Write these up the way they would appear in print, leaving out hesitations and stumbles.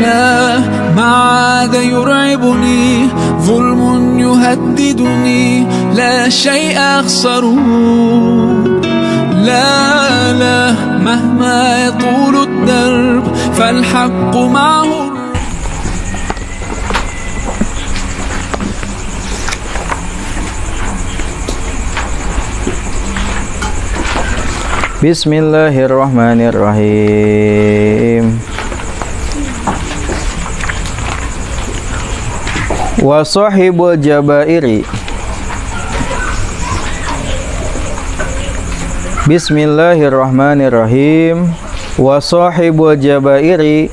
لا ما عاد يرعبني ظلم يهددني لا شيء أخسره لا مهما يطول الدرب فالحق معه. Bismillahirrahmanirrahim. Wa sahibul jabairi. Bismillahirrahmanirrahim. Wa sahibul jabairi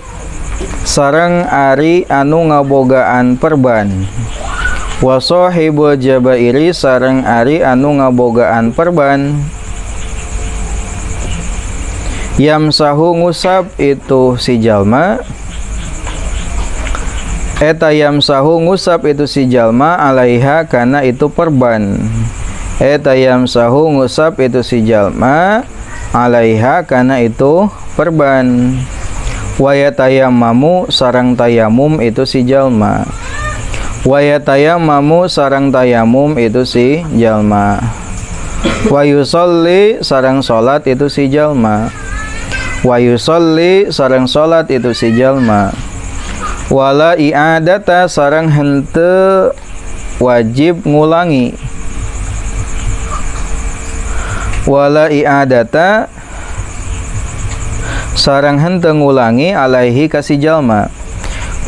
sareng ari anu ngabogaan perban. Wa sahibul jabairi sareng ari anu ngabogaan perban. Yamsahu ngusap itu si jalma, eta yamsahu ngusap itu si jalma alaiha kana itu perban. Eta yamsahu ngusap itu si jalma alaiha kana itu perban. Wayatayamamu sarang tayamum itu si jalma. Wayatayamamu sarang tayamum itu si jalma. Wayusolli sarang solat itu si jalma. Wa yusolli sareng salat itu si jalma. Wala i'adata sareng henteu wajib ngulangi. Wala i'adata sareng henteu ngulangi alaihi ka si jalma.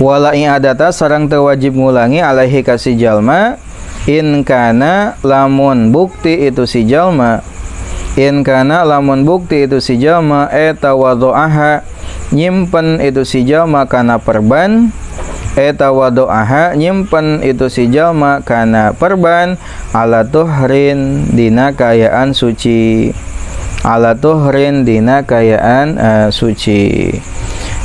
Wala i'adata sareng teu wajib ngulangi alaihi ka si jalma in kana lamun bukti itu si jalma. In kana lamun bukti itu si jalma eta wado'aha nyimpen itu si jalma kana perban. Eta wado'aha nyimpen itu si jalma kana perban ala tuhrin dina kayaan suci. Ala tuhrin dina kayaan suci.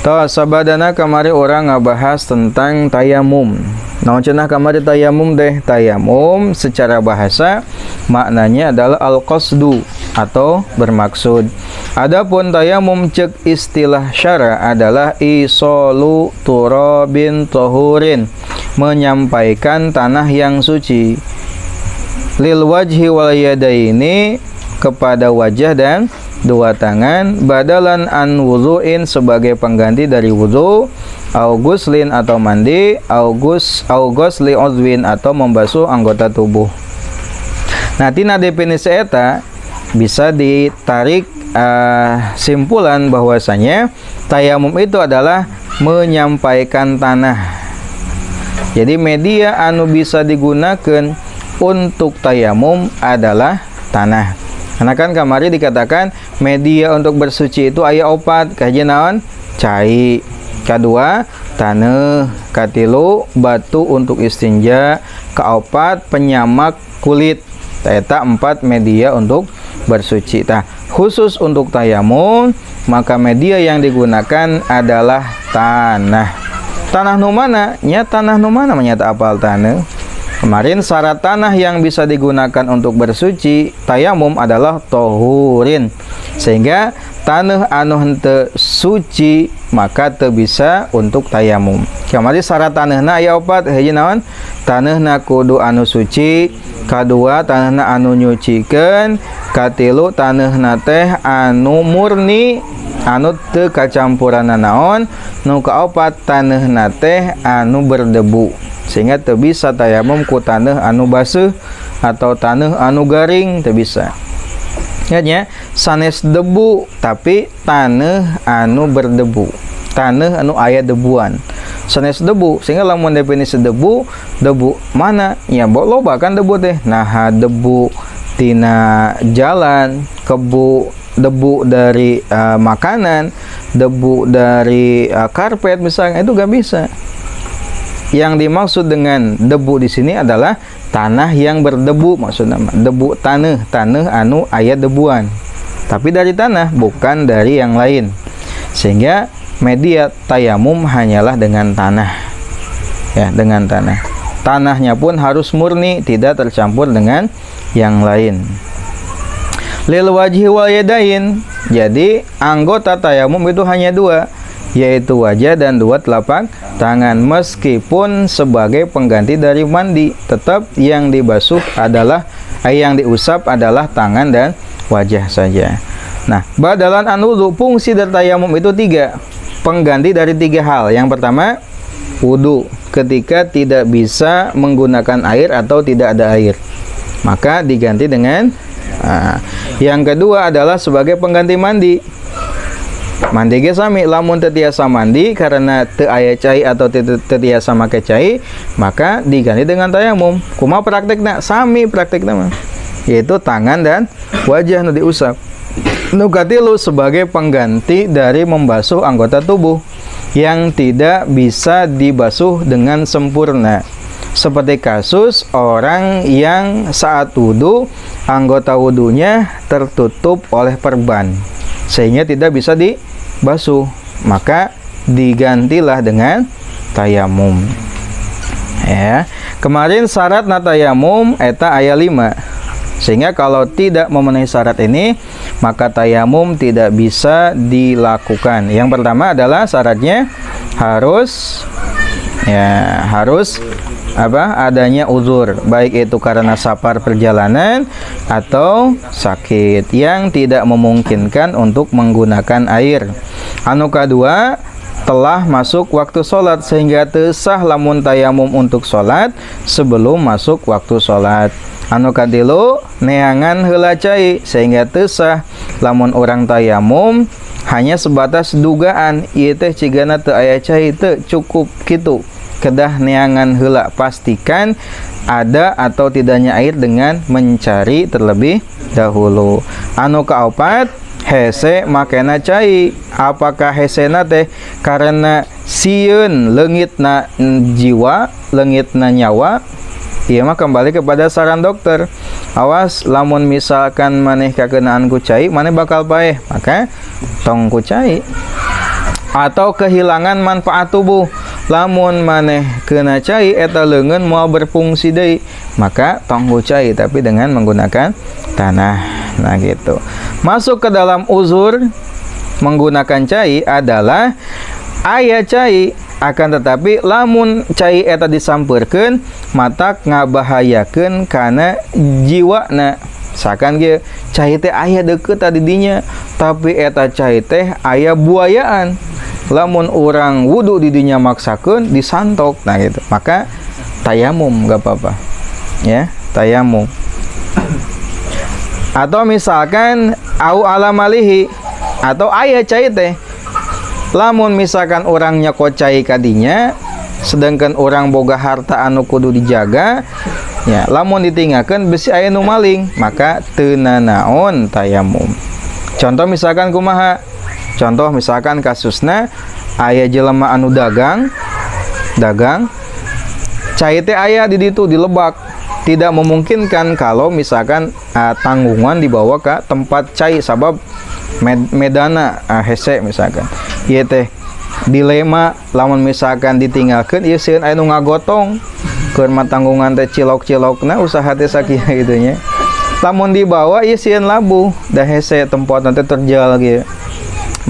Toh sabadana kamari orang ngabahas tentang tayamum. Nah, cenah kamari tayamum deh. Tayamum secara bahasa maknanya adalah al-qasdu atau bermaksud. Adapun tayamum cek istilah syara adalah isolu turabin tohurin, menyampaikan tanah yang suci. Lil wajhi wal yadaini kepada wajah dan dua tangan, badalan an wudu'in sebagai pengganti dari wudu, au guslin atau mandi, au gusli udwin atau membasuh anggota tubuh. Nah, tina definisi eta bisa ditarik simpulan bahwasanya tayamum itu adalah menyampaikan tanah. Jadi media anu bisa digunakan untuk tayamum adalah tanah. Karena kan kamari dikatakan media untuk bersuci itu aya opat, kajian naon? Cai. Kedua, taneuh. Katilu, batu untuk istinja. Kaopat, penyamak kulit. Eta 4 media untuk bersuci. Tah, khusus untuk tayamum, maka media yang digunakan adalah tanah. Tanah nu mana? Nya tanah nu mana menyata apal taneuh? Kemarin syarat tanah yang bisa digunakan untuk bersuci tayamum adalah tohurin. Sehingga tanah anu henteu suci maka teu bisa untuk tayamum. Kemarin syarat tanahna aya 4, hiji naon? Tanahna kudu anu suci, kadua tanahna anu nyucikeun, katilu tanahna teh anu murni anu teu kacampuranna naon, nu kaopat tanahna teh anu berdebu. Sehingga teu bisa tayamum ku taneuh anu baseuh atau taneuh anu garing, teu bisa. Ingatnya, sanes debu tapi taneuh anu berdebu, taneuh anu aya debuan. Sanes debu, sehingga lamun definisi debu, debu mana? Ya loba kan debu teh. Nah, debu tina jalan, debu dari makanan, debu dari karpet misalnya, itu gak bisa. Yang dimaksud dengan debu di sini adalah tanah yang berdebu, maksudnya debu tanah anu aya debuan. Tapi dari tanah, bukan dari yang lain. Sehingga media tayamum hanyalah dengan tanah. Ya, dengan tanah. Tanahnya pun harus murni, tidak tercampur dengan yang lain. Lil wajhi wal yadain. Jadi anggota tayamum itu hanya 2, yaitu wajah dan dua telapak tangan. Meskipun sebagai pengganti dari mandi, tetap yang dibasuh adalah yang diusap adalah tangan dan wajah saja. Nah, badalan an wudu, fungsi dari tayamum itu 3, pengganti dari 3 hal. Yang pertama, wudu ketika tidak bisa menggunakan air atau tidak ada air, maka diganti dengan yang kedua adalah sebagai pengganti mandi. Mandi ge sami, lamun teu tiasa mandi karena teu aya cai atau teu tiasa make cai, maka diganti dengan tayamum. Kumaha praktekna? Sami praktekna mah, yaitu tangan dan wajah nu diusap. Nu katilu sebagai pengganti dari membasuh anggota tubuh yang tidak bisa dibasuh dengan sempurna. Seperti kasus orang yang saat wudu, anggota wudunya tertutup oleh perban sehingga tidak bisa dibasuh, maka digantilah dengan tayamum. Ya, kemarin syarat na tayamum eta aya 5. Sehingga kalau tidak memenuhi syarat ini, maka tayamum tidak bisa dilakukan. Yang pertama adalah syaratnya harus adanya uzur, baik itu karena safar perjalanan atau sakit yang tidak memungkinkan untuk menggunakan air. Anu kadua, telah masuk waktu sholat sehingga teu sah lamun tayamum untuk sholat sebelum masuk waktu sholat. Anu katilu, neangan heula cai sehingga teu sah lamun orang tayamum hanya sebatas dugaan ieu teh cigana teu aya cai, teu cukup kitu. Kedah neangan heula, pastikan ada atau tidaknya air dengan mencari terlebih dahulu. Anu kaopat, hese makena cai. Apakah hesena teh karena sieun leungitna jiwa, leungitna nyawa? Ieu mah kembali kepada saran dokter. Awas lamun misalkan maneh kakenaan ku cai, maneh bakal paeh, maka tong ku cai. Atau kehilangan manfaat tubuh, lamun maneh kena cai eta leungeun moal berfungsi deui, maka tong ku cai tapi dengan menggunakan tanah. Nah gitu. Masuk ke dalam uzur menggunakan cai adalah aya cai, akan tetapi lamun cai eta disampeurkeun matak ngabahayakeun kana jiwana. Sakan ge cai teh aya deukeut tadi dinya, tapi eta cai teh aya buayaan. Lamun urang wudu di dinya maksakeun disantok, nah gitu. Maka tayamum enggak apa-apa. Ya, tayamum. Atau misalkan au alamalihi, atau aya cai teh lamun misalkan orang nyekot cai kadinya, sedangkan orang boga harta anu kudu dijaga, ya lamun ditinggalkan besi aya nu maling, maka teu nanaon tayamum. Contoh misalkan kumaha? Contoh misalkan kasusna aya jelema anu dagang cai teh aya di ditu di lebak, tidak memungkinkan kalau misalkan tanggungan dibawa ke tempat cai sabab medana hese misalkan. Ieu teh dilema lamun misalkan ditinggalkeun ieu sieun aya nu ngagotong keur matanggungan teh cilok-cilokna usaha teh sakieu kitu nya. Lamun dibawa ieu sieun labuh da hese tempatna teh terjal kieu,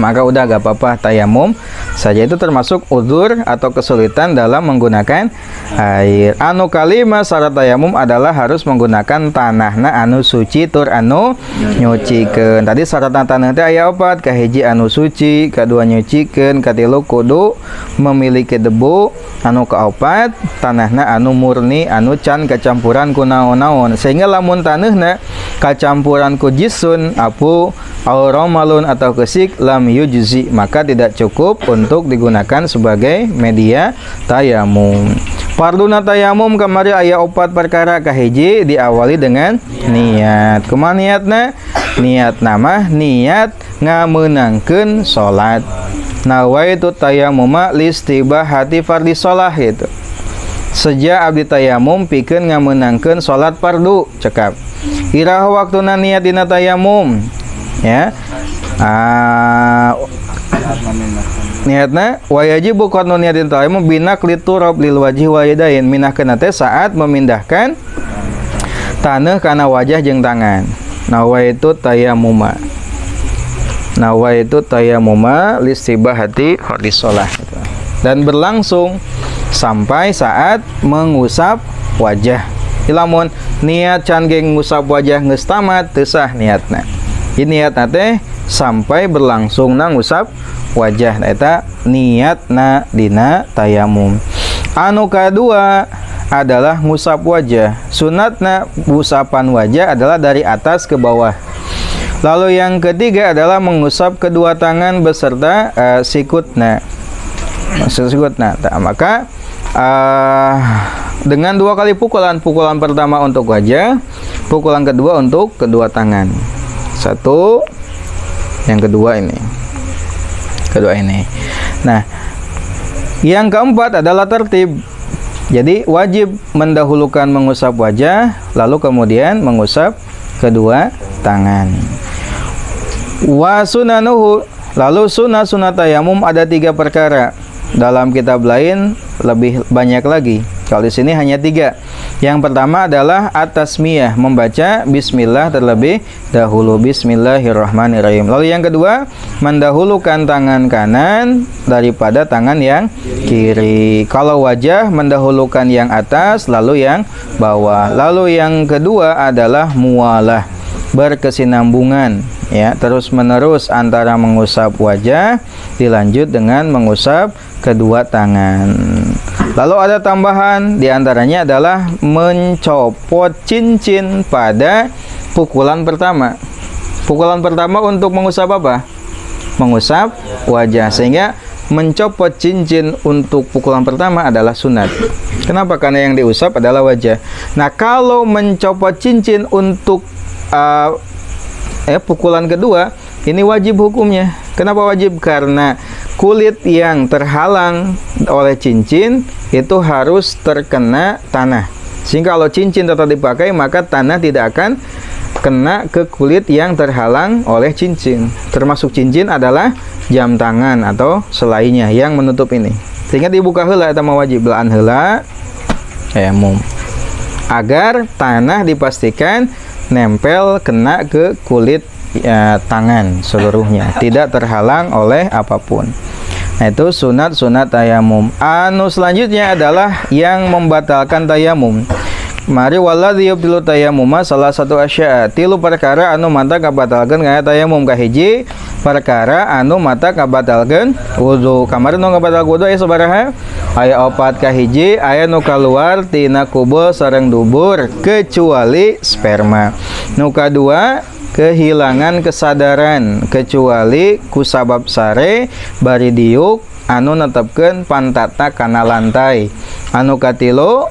maka udah gak apa-apa tayamum saja. Itu termasuk uzur atau kesulitan dalam menggunakan air. Anu kalima syarat tayamum adalah harus menggunakan tanahna anu suci tur anu nyucikeun. Tadi syarat tanah teh aya 4, kahiji anu suci, kadua nyucikeun, katilu kudu memiliki debu, anu kaopat tanahna anu murni anu can kacampuran ku naon-naon. Sehingga lamun taneuhna kacampuran ku jisun, apu, auromalun atau kesik lam yujzi, maka tidak cukup untuk digunakan sebagai media tayamum. Farduna tayamum kamari aya 4 perkara. Kahiji diawali dengan niat. Kumaha niatna? Niat nama niat ngameunangkeun salat. Nawaitu tayamuma listibahati fardhi shalah itu. Sejak abdi tayamum pikeun ngameunangkeun salat fardu, cekap. Iraha waktuna niat dina tayamum. Ya. Niatna wajibu qanu niatin tayamum binak liturab lil wajhi wa yadain, minahkeun teh saat memindahkan taneuh kana wajah jeung tangan. Nawaitu tayamuma. nawaitu tayamuma listibahati hadis shalah gitu. Dan berlangsung sampai saat mengusap wajah. Lamun niat can geng ngusap wajah geus tamat teu sah niatna. Ieu niatna teh sampai berlangsung na ngusap wajah eta niatna dina tayamum. Anu kadua adalah ngusap wajah. Sunatna usapan wajah adalah dari atas ke bawah. Lalu yang ketiga adalah mengusap kedua tangan beserta sikutna. Sikutna. Maka dengan 2 kali pukulan pertama untuk wajah, pukulan kedua untuk kedua tangan. Satu, yang kedua ini. Nah, yang keempat adalah tertib. Jadi wajib mendahulukan mengusap wajah, lalu kemudian mengusap kedua tangan. Wa sunanuhu, lalu sunah tayamum ada 3 perkara. Dalam kitab lain lebih banyak lagi. Kalau di sini hanya 3. Yang pertama adalah at-tasmiyah, membaca bismillah terlebih dahulu. Bismillahirrahmanirrahim. Lalu yang kedua, mendahulukan tangan kanan daripada tangan yang kiri. Kalau wajah, mendahulukan yang atas lalu yang bawah. Lalu yang kedua adalah mualah, berkesinambungan, ya, terus menerus antara mengusap wajah dilanjut dengan mengusap kedua tangan. Lalu ada tambahan, diantaranya adalah mencopot cincin pada pukulan pertama. Pukulan pertama untuk mengusap apa? Mengusap wajah. Sehingga mencopot cincin untuk pukulan pertama adalah sunat. Kenapa? Karena yang diusap adalah wajah. Nah, kalau mencopot cincin untuk pukulan kedua, ini wajib hukumnya. Kenapa wajib? Karena kulit yang terhalang oleh cincin itu harus terkena tanah. Sehingga kalau cincin tetap dipakai, maka tanah tidak akan kena ke kulit yang terhalang oleh cincin. Termasuk cincin adalah jam tangan atau selainnya yang menutup ini. Sehingga dibuka heula eta mah wajib belaan heula tayamum. Agar tanah dipastikan nempel kena ke kulit tangan seluruhnya, tidak terhalang oleh apapun. Nah, itu sunat tayamum. Anu selanjutnya adalah yang membatalkan tayamum. Mari waladhi yubtilu tayamuma salah satu asya, 3 perkara anu mata kabatalkeun kana tayamum. Kahiji perkara anu mata kabatalkeun wudu. Kamari nu kabatal wudu aya sabaraha? Aya 4. Kahiji aya nu kaluar tina kubul sareng dubur kecuali sperma. Nu kadua kehilangan kesadaran kecuali kusabab sare bari diuk anu netepkeun pantatna kana lantai. Anu katilu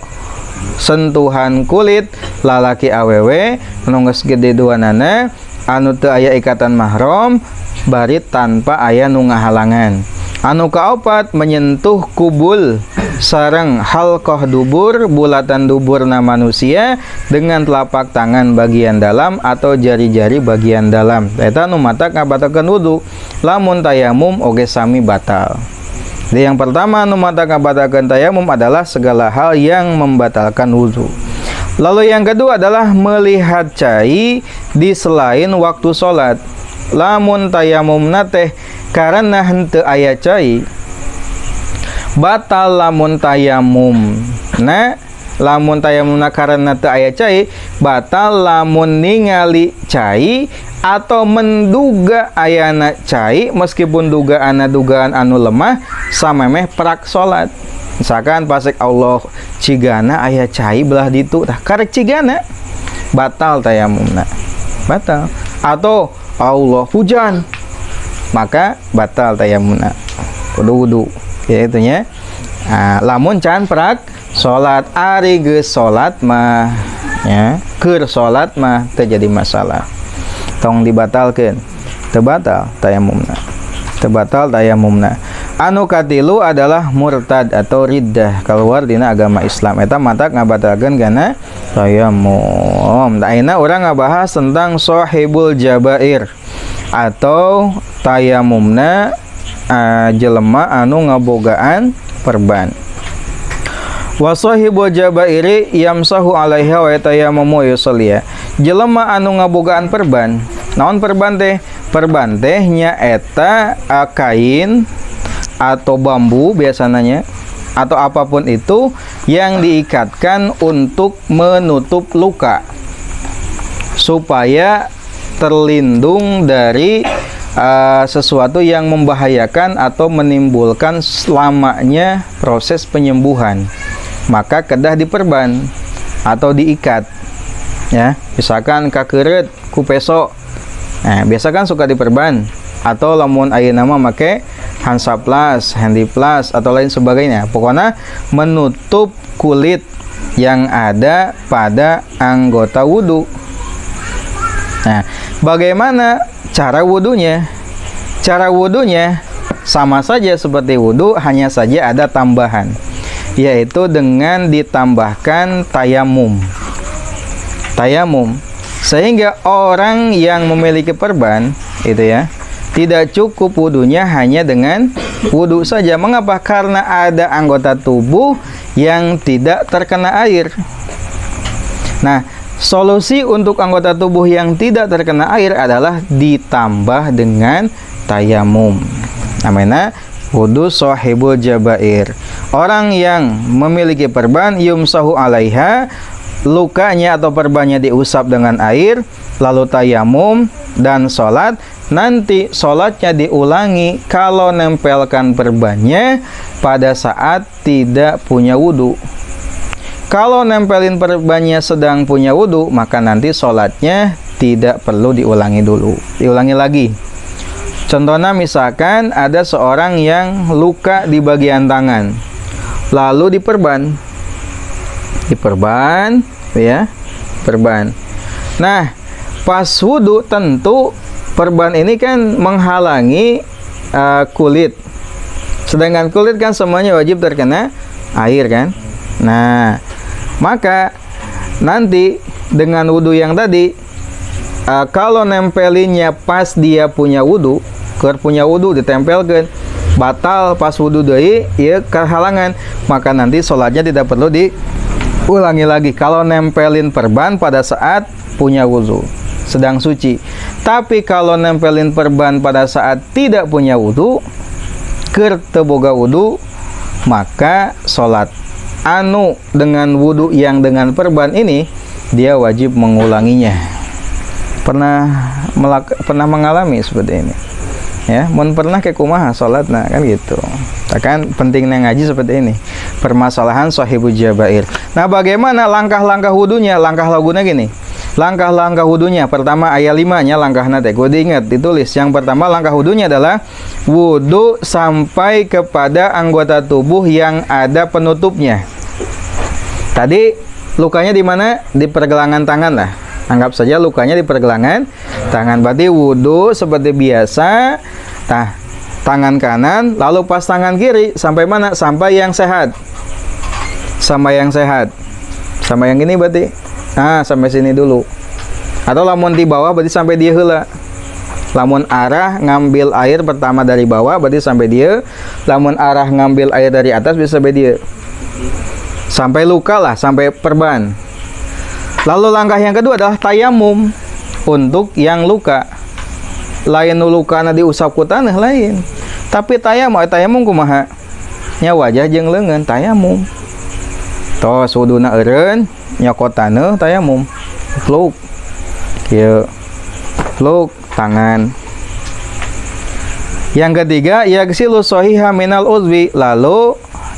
sentuhan kulit lalaki awewe anu geus gede duanana anu teu aya ikatan mahram bari tanpa aya nu ngahalangan. Anu kaopat menyentuh kubul sareng halqah dubur, bulatan duburna manusia dengan telapak tangan bagian dalam atau jari-jari bagian dalam. Eta nu mata kabatalkeun wudu. Lamun tayamum oge sami batal. Jadi yang pertama nu mata kabatalkeun tayamum adalah segala hal yang membatalkan wudu. Lalu yang kedua adalah melihat cai di selain waktu sholat. Lamun tayamumna teh karena henteu aya cai, batal lamun tayamum. Nah, lamun tayamumna karena teu aya cai, batal lamun ningali cai atau menduga ayana cai meskipun dugaan anu lemah samemeh prak salat. Misalkan pasek Allah cigana aya cai belah ditu tah karek cigana batal tayamumna. Batal. Atau Allah hujan maka batal tayamumna. Kudu wudu. Ya itunya. Nah, lamun can prak salat ari geus salat mah ya, keur salat mah teu jadi masalah. Tong dibatalkeun. Teu batal tayamumna. Teu batal tayamumna. Anu katilu adalah murtad atau riddah, keluar dina agama Islam. Eta mata ngabatalkeun kana tayamum. Da ayeuna urang ngabahas tentang shahibul jabair atau tayamumna jelema anu ngabogaan perban. Wa shahibul jabairi yamsahu alaiha wa tayammumu yusalliya. Jelema anu ngabogaan perban, naon perban teh? perban teh nyaeta kain atau bambu biasanya atau apapun itu yang diikatkan untuk menutup luka supaya terlindung dari sesuatu yang membahayakan atau menimbulkan lamanya proses penyembuhan. Maka kedah diperban atau diikat. Ya, misalkan kakeureut ku peso. Nah, biasa kan suka diperban atau lamun ayeuna mah make Hansaplast, Handyplast atau lain sebagainya. Pokoknya menutup kulit yang ada pada anggota wudu. Nah, bagaimana cara wudunya? Cara wudunya sama saja seperti wudu, hanya saja ada tambahan, yaitu dengan ditambahkan tayamum. Tayamum, sehingga orang yang memiliki perban itu ya, tidak cukup wudunya hanya dengan wudu saja. Mengapa? Karena ada anggota tubuh yang tidak terkena air. Nah, solusi untuk anggota tubuh yang tidak terkena air adalah ditambah dengan tayamum. Namanya wudu shahibul jabair. Orang yang memiliki perban yumsahu alaiha, lukanya atau perbannya diusap dengan air, lalu tayamum dan sholat. Nanti sholatnya diulangi kalau nempelkan perbannya pada saat tidak punya wudu. Kalau nempelin perbannya sedang punya wudu, maka nanti sholatnya tidak perlu diulangi dulu, diulangi lagi. Contohnya misalkan ada seorang yang luka di bagian tangan, lalu diperban, ya, perban. Nah, pas wudu tentu perban ini kan menghalangi kulit, sedangkan kulit kan semuanya wajib terkena air kan. Nah, maka nanti dengan wudu yang tadi, kalau nempelinnya pas dia punya wudu, ditempelkan, batal pas wudu deui, ya kehalangan, maka nanti sholatnya tidak perlu diulangi lagi. Kalau nempelin perban pada saat punya wudu, sedang suci. Tapi kalau nempelin perban pada saat tidak punya wudu, keur teu boga wudu, maka sholat anu dengan wudu yang dengan perban ini dia wajib mengulanginya. Pernah mengalami seperti ini ya, mun pernah ke kumaha salatna kan gitu. Kan pentingnya ngaji seperti ini, permasalahan shahibul jabair. Nah, bagaimana langkah-langkah wudunya? Langkah-langkahnya gini, langkah-langkah wudunya pertama ayat 5 nya langkahna teh kudu diingat, ditulis. Yang pertama langkah wudunya adalah wudu sampai kepada anggota tubuh yang ada penutupnya. Tadi lukanya di mana? Di pergelangan tangan lah. Anggap saja lukanya di pergelangan tangan. Berarti wudu seperti biasa. Nah, tangan kanan, lalu pas tangan kiri sampai mana? Sampai yang sehat. Sampai yang sehat. Sampai yang ini berarti. Nah, sampai sini dulu. Atau lamun di bawah berarti sampai dia heula. Lamun arah ngambil air pertama dari bawah berarti sampai dia. Lamun arah ngambil air dari atas bisa sampai dia. Sampai luka lah, sampai perban. Lalu langkah yang kedua adalah tayamum untuk yang luka. Lain luka na diusap ku tanah lain. Tapi tayamum kumaha? Nya wajah jeung leungeun tayamum. Tos wuduna eureun nyokot taneuh tayamum. Pluk. Kieu. Pluk tangan. Yang ketiga, yaghsilu shahiha minal uzwi, lalu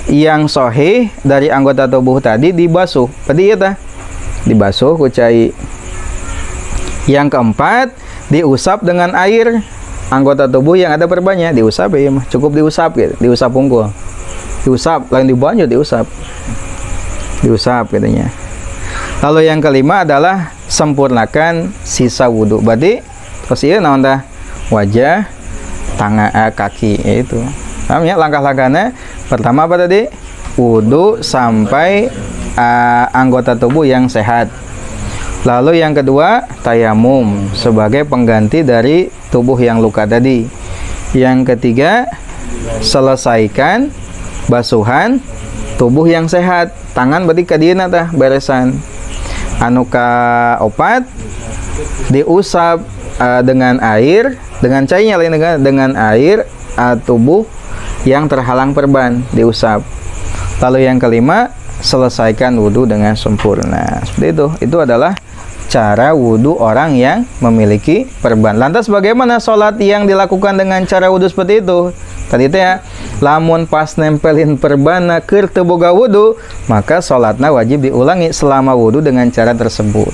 yang sahih dari anggota tubuh tadi dibasuh. Tadi ya tah, dibasuh ku cai. Yang keempat, diusap dengan air anggota tubuh yang ada perbannya, diusap ya mah, cukup diusap gitu, diusap unggul. Diusap, lain dibanyu diusap. Diusap katanya. Lalu yang kelima adalah sempurnakan sisa wudu. Berarti terus ieu naon tah? Wajah, tangan, kaki, itu. Paham ya langkah-langkahnya? Pertama apa tadi? Wudu sampai anggota tubuh yang sehat. Lalu yang kedua, tayamum sebagai pengganti dari tubuh yang luka tadi. Yang ketiga, selesaikan basuhan tubuh yang sehat. Tangan berarti kadieuna tah beresan. Anu ka opat diusap dengan air, dengan cairnya lain dengan air tubuh yang terhalang perban diusap. Lalu yang kelima, selesaikan wudhu dengan sempurna. Seperti itu. Itu adalah cara wudhu orang yang memiliki perban. Lantas bagaimana sholat yang dilakukan dengan cara wudhu seperti itu? Tadi itu ya, lamun pas nempelin perbana keur teu boga wudhu, maka sholatna wajib diulangi selama wudhu dengan cara tersebut.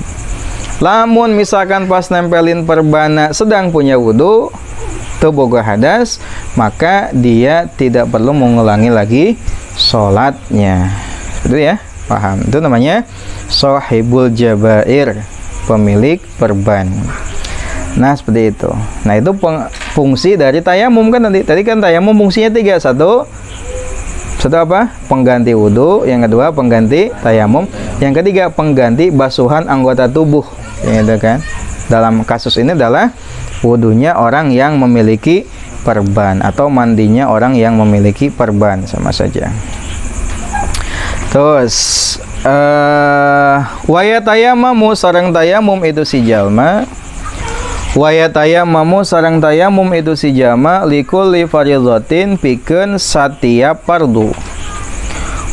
Lamun misalkan pas nempelin perbana sedang punya wudhu, teu boga hadas, maka dia tidak perlu mengulangi lagi sholatnya. Itu ya, paham? Itu namanya sahibul jabair, pemilik perban. Nah, seperti itu. Nah, itu fungsi dari tayamum kan tadi. Tadi kan tayamum fungsinya 3. Satu apa? Pengganti wudhu. Yang kedua, pengganti tayamum. Yang ketiga, pengganti basuhan anggota tubuh. Ya, itu kan. Dalam kasus ini adalah wudhunya orang yang memiliki perban atau mandinya orang yang memiliki perban, sama saja. Terus waya tayamamu sareng tayamum itu si jalma. Waya tayamamu sareng tayamum itu si jalma likulli fardhatin pikeun satiap fardu.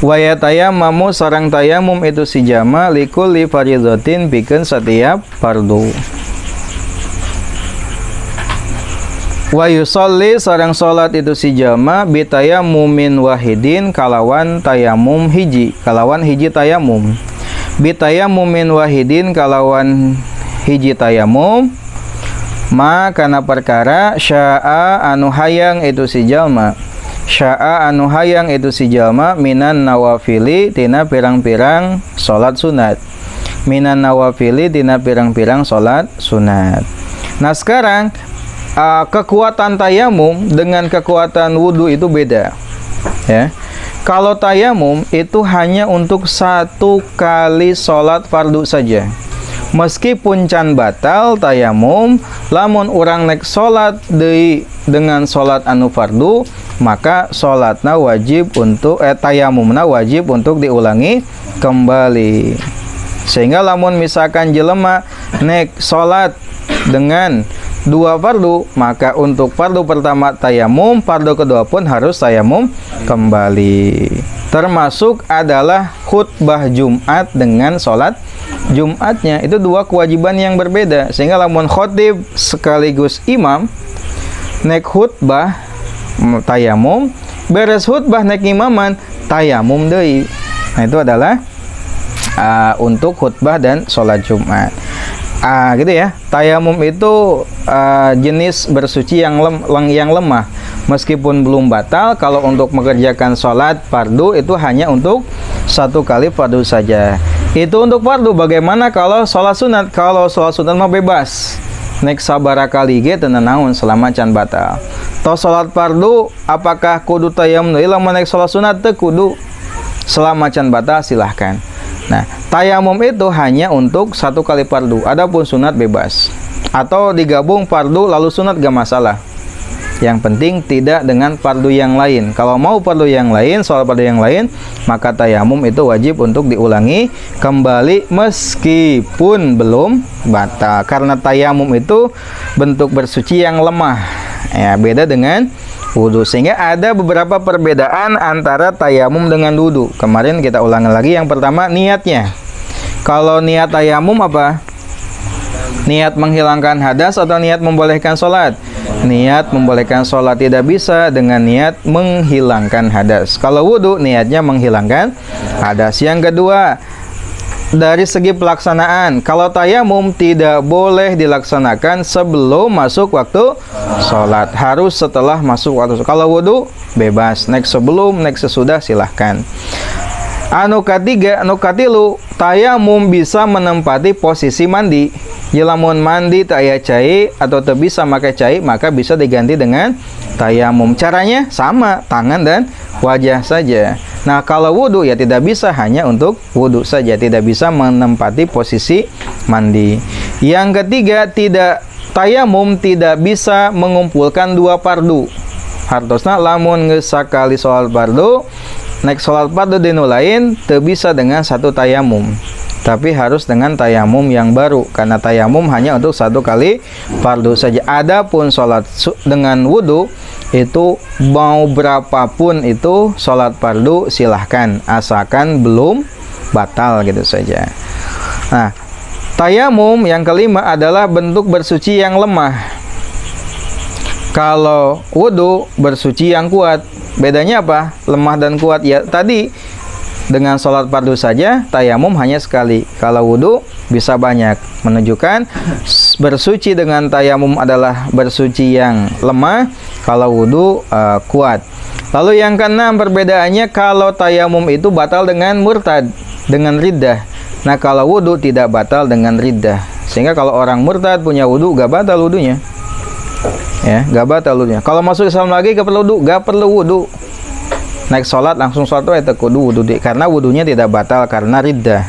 Waya tayamamu sareng tayamum itu si jalma likulli fardhatin pikeun satiap fardu. Wa yusolli sareng salat itu si jalma bitayamumin wahidin kalawan tayamum hiji, kalawan hiji tayamum. Bitayamumin wahidin kalawan hiji tayamum, ma kana perkara syaa anu hayang itu si jalma. Syaa anu hayang itu si jalma minan nawafili tina pirang-pirang salat sunat. Minan nawafili tina pirang-pirang salat sunat. Nah, sekarang kekuatan tayamum dengan kekuatan wudhu itu beda, ya. Kalau tayamum itu hanya untuk 1 kali sholat fardu saja. Meskipun can batal tayamum, lamun orang nek sholat dengan sholat anu fardu, maka sholatna wajib untuk tayamumna wajib untuk diulangi kembali. Sehingga lamun misalkan jelema nek sholat dengan 2 fardu, maka untuk fardu pertama tayamum, fardu kedua pun harus tayamum kembali. Termasuk adalah khutbah Jumat dengan sholat Jumatnya. Itu 2 kewajiban yang berbeda. Sehingga lamun khotib sekaligus imam nek khutbah tayamum, beres khutbah nek imaman tayamum deui. Nah, itu adalah untuk khutbah dan sholat Jumat. Gitu ya. Tayamum itu jenis bersuci yang lemah. Meskipun belum batal, kalau untuk mengerjakan sholat fardu itu hanya untuk 1 kali fardu saja. Itu untuk fardu. Bagaimana kalau sholat sunat? Kalau sholat sunat mah bebas. Nek sabara kali ge teu naon selama can batal. Toh sholat fardu apakah kudu tayamum? Lamun nek sholat sunat teu kudu. Selama can batal silahkan. Nah, tayamum itu hanya untuk 1 kali fardu. Adapun sunat bebas. Atau digabung fardu lalu sunat gak masalah. Yang penting tidak dengan fardu yang lain. Kalau mau fardu yang lain, soal fardu yang lain, maka tayamum itu wajib untuk diulangi kembali meskipun belum batal. Karena tayamum itu bentuk bersuci yang lemah. Ya, beda dengan wudhu. Sehingga ada beberapa perbedaan antara tayamum dengan wudhu. Kemarin kita ulangi lagi. Yang pertama, niatnya. Kalau niat tayamum apa? Niat menghilangkan hadas atau niat membolehkan sholat? Niat membolehkan sholat tidak bisa dengan niat menghilangkan hadas. Kalau wudhu, niatnya menghilangkan hadas. Yang kedua, dari segi pelaksanaan, kalau tayamum tidak boleh dilaksanakan sebelum masuk waktu sholat, harus setelah masuk waktu. Kalau wudhu bebas, nek sebelum, nek sesudah silahkan. Anu katiga, anu katilu, tayamum bisa menempati posisi mandi. Lamun mandi tak aya cai atau tak bisa pakai cai, maka bisa diganti dengan tayamum. Caranya sama, tangan dan wajah saja. Nah, kalau wudhu ya tidak bisa, hanya untuk wudhu saja, tidak bisa menempati posisi mandi. Yang ketiga, tayamum tidak bisa mengumpulkan 2 fardu. Hartosna lamun geus sakali sholat fardu, nek sholat fardu dinu lain teu bisa dengan 1 tayamum. tapi harus dengan tayamum yang baru, karena tayamum hanya untuk 1 kali fardu saja. Adapun sholat dengan wudu itu mau berapapun itu sholat fardu silahkan, asalkan belum batal gitu saja. Nah, tayamum yang kelima adalah bentuk bersuci yang lemah. Kalau wudu bersuci yang kuat. Bedanya apa? Lemah dan kuat. Ya tadi dengan sholat fardu saja tayamum hanya sekali. Kalau wudu bisa banyak. Menunjukkan bersuci dengan tayamum adalah bersuci yang lemah. Kalau wudu kuat. Lalu yang keenam perbedaannya, kalau tayamum itu batal dengan murtad, dengan riddah. Nah kalau wudu tidak batal dengan riddah. Sehingga kalau orang murtad punya wudu gak batal wudunya. Ya, gak batal wudunya. Kalau masuk Islam lagi gak perlu wudu. Naik sholat langsung sholat itu kudu wudu, karena wudunya tidak batal karena riddah.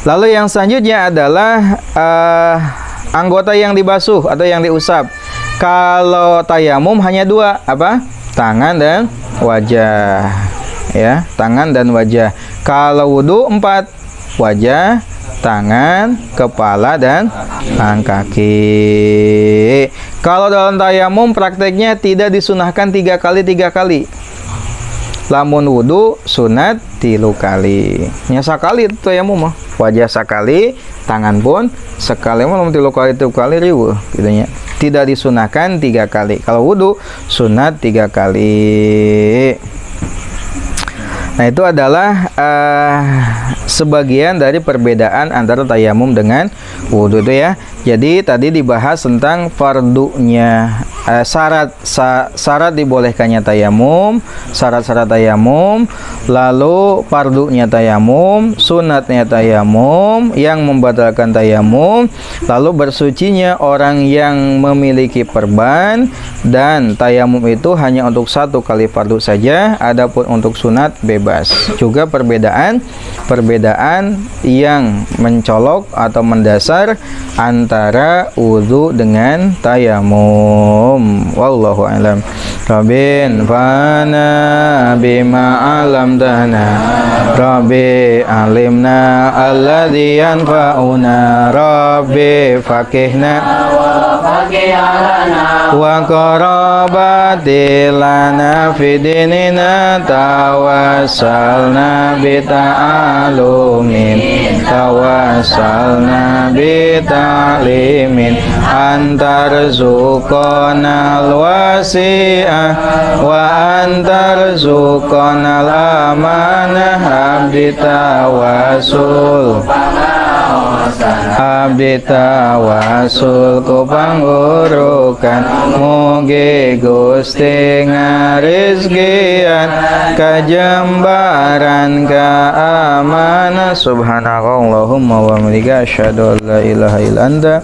Lalu yang selanjutnya adalah anggota yang dibasuh atau yang diusap. Kalau tayamum hanya 2, apa? Tangan dan wajah. Ya, tangan dan wajah. Kalau wudu 4, wajah, tangan, kepala, dan kaki. Kalau dalam tayamum prakteknya tidak disunahkan 3 kali. Lamun wudu sunat 3 kali. Nya sakali itu tayamum mah. Wajah sekali, tangan pun sekali. Lamun 3 kali riweuh gitu nya. Tidak disunahkan 3 kali. Kalau wudu sunat 3 kali. Nah itu adalah sebagian dari perbedaan antara tayamum dengan wudu itu ya. Jadi tadi dibahas tentang fardunya, syarat dibolehkannya tayamum, syarat-syarat tayamum, lalu fardunya tayamum, sunatnya tayamum, yang membatalkan tayamum, lalu bersucinya orang yang memiliki perban, dan tayamum itu hanya untuk 1 kali fardu saja, adapun untuk sunat bebas. Juga perbedaan yang mencolok atau mendasar antara wudu dengan tayamum. Wallahu a'lam. Rabbin fana bima alamtana, Rabbi alimna alladhi yanfa'una, Rabbi faqihna wa qarabatilana fidinina, tawassalna bita'alumin, tawassalna bita'limin, antarzuqonal wasi'ah wa antarzuqonal amanah, abdi tawasul ku pangurukan, mugi Gusti ngarizkian kajembaran keamanan. Subhanakallahumma wa bihamdika asyhadu an la ilaha illa anta